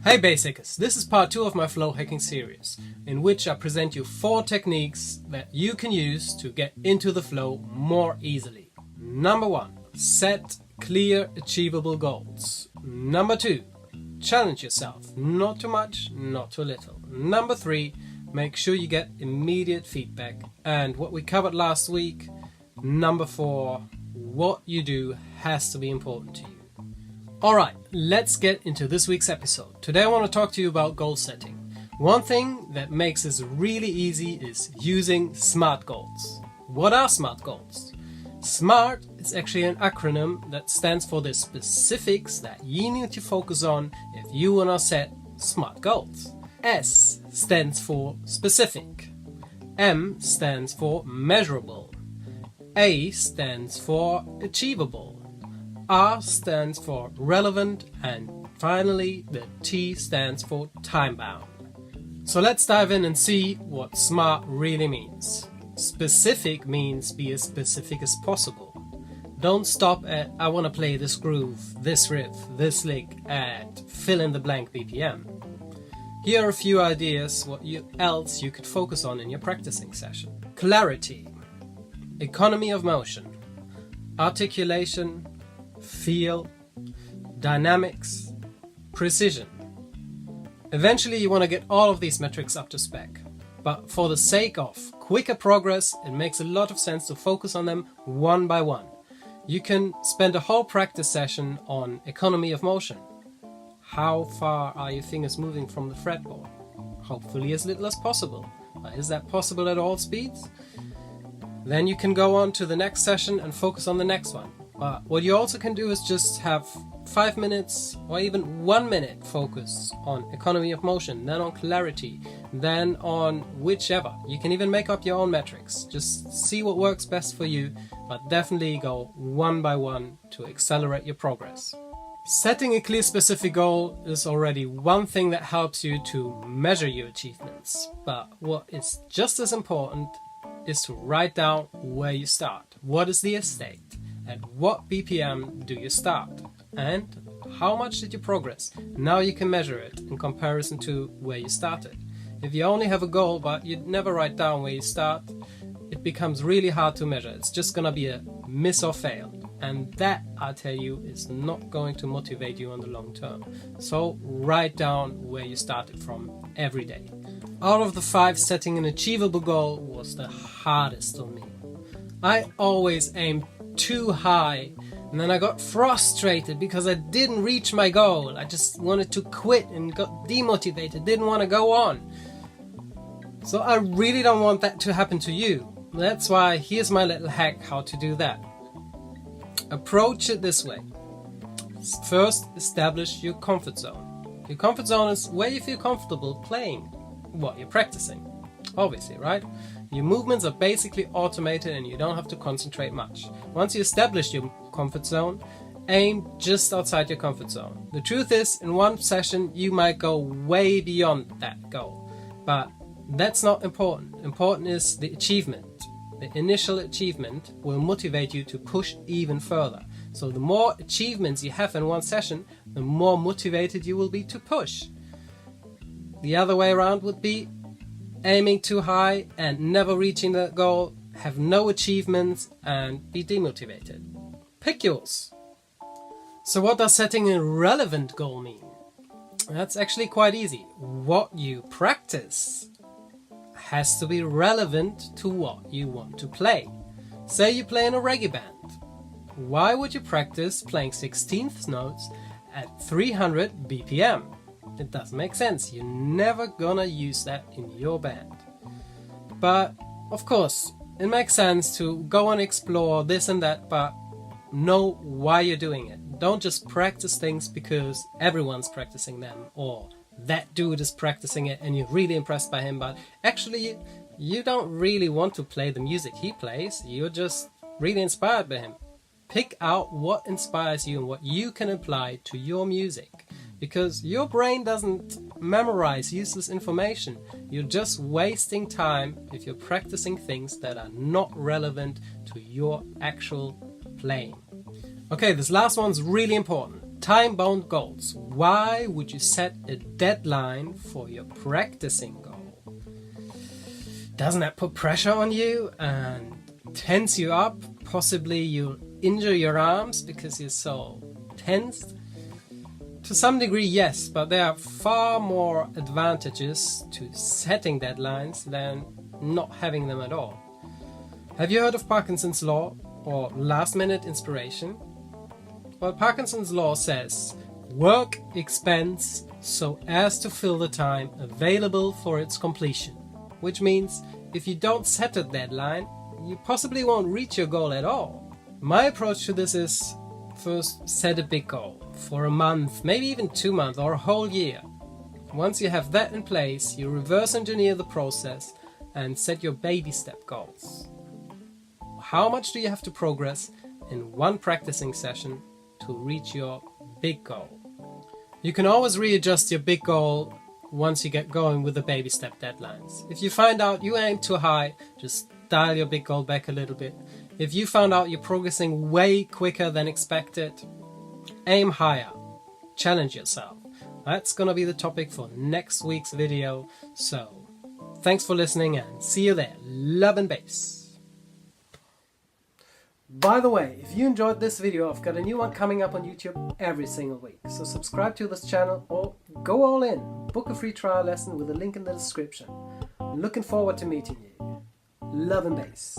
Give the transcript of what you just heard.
Hey Basics, this is part 2 of my flow hacking series, in which I present you 4 techniques that you can use to get into the flow more easily. Number 1, set clear, achievable goals. Number 2, challenge yourself, not too much, not too little. Number 3, make sure you get immediate feedback. And what we covered last week, number 4, what you do has to be important to you. Alright, let's get into this week's episode. Today I want to talk to you about goal setting. One thing that makes this really easy is using SMART goals. What are SMART goals? SMART is actually an acronym that stands for the specifics that you need to focus on if you want to set SMART goals. S stands for specific. M stands for measurable. A stands for achievable. R stands for relevant, and finally the T stands for time-bound. So let's dive in and see what SMART really means. Specific means be as specific as possible. Don't stop at I want to play this groove, this riff, this lick at fill in the blank BPM. Here are a few ideas what else you could focus on in your practicing session. Clarity, economy of motion, articulation, feel, dynamics, precision. Eventually you want to get all of these metrics up to spec, but for the sake of quicker progress, it makes a lot of sense to focus on them one by one. You can spend a whole practice session on economy of motion. How far are your fingers moving from the fretboard? Hopefully as little as possible. But is that possible at all speeds? Then you can go on to the next session and focus on the next one. But what you also can do is just have 5 minutes or even 1 minute focus on economy of motion, then on clarity, then on whichever. You can even make up your own metrics. Just see what works best for you, but definitely go one by one to accelerate your progress. Setting a clear specific goal is already one thing that helps you to measure your achievements. But what is just as important is to write down where you start. What is the estate? At what BPM do you start? And how much did you progress? Now you can measure it in comparison to where you started. If you only have a goal but you never write down where you start, it becomes really hard to measure. It's just gonna be a miss or fail. And that, I tell you, is not going to motivate you on the long term. So write down where you started from every day. Out of the 5, setting an achievable goal was the hardest on me. I always aimed too high, and then I got frustrated because I didn't reach my goal. I just wanted to quit and got demotivated, didn't want to go on. So I really don't want that to happen to you. That's why here's my little hack how to do that. Approach it this way. First, establish your comfort zone. Your comfort zone is where you feel comfortable playing what you're practicing. Obviously, right? Your movements are basically automated and you don't have to concentrate much. Once you establish your comfort zone, aim just outside your comfort zone. The truth is, in one session you might go way beyond that goal, but that's not important. Important is the achievement. The initial achievement will motivate you to push even further. So the more achievements you have in one session, the more motivated you will be to push. The other way around would be aiming too high and never reaching the goal, have no achievements and be demotivated. Pick yours. So what does setting a relevant goal mean? That's actually quite easy. What you practice has to be relevant to what you want to play. Say you play in a reggae band. Why would you practice playing 16th notes at 300 BPM? It doesn't make sense. You're never gonna use that in your band. But of course, it makes sense to go and explore this and that, but know why you're doing it. Don't just practice things because everyone's practicing them, or that dude is practicing it and you're really impressed by him, but actually you don't really want to play the music he plays. You're just really inspired by him. Pick out what inspires you and what you can apply to your music. Because your brain doesn't memorize useless information. You're just wasting time if you're practicing things that are not relevant to your actual playing. Okay, this last one's really important. time-bound goals. Why would you set a deadline for your practicing goal? Doesn't that put pressure on you and tense you up? Possibly you'll injure your arms because you're so tensed? To some degree, yes, but there are far more advantages to setting deadlines than not having them at all. Have you heard of Parkinson's law or last-minute inspiration? Well, Parkinson's law says, work expense so as to fill the time available for its completion. Which means, if you don't set a deadline, you possibly won't reach your goal at all. My approach to this is, first set a big goal for a month, maybe even 2 months or a whole year. Once you have that in place, you reverse engineer the process and set your baby step goals. How much do you have to progress in one practicing session to reach your big goal? You can always readjust your big goal once you get going with the baby step deadlines. If you find out you aim too high, just dial your big goal back a little bit. If you found out you're progressing way quicker than expected, aim higher. Challenge yourself. That's gonna be the topic for next week's video. So, thanks for listening and see you there. Love and bass. By the way, if you enjoyed this video, I've got a new one coming up on YouTube every single week. So subscribe to this channel or go all in. Book a free trial lesson with a link in the description. I'm looking forward to meeting you. Love and bass.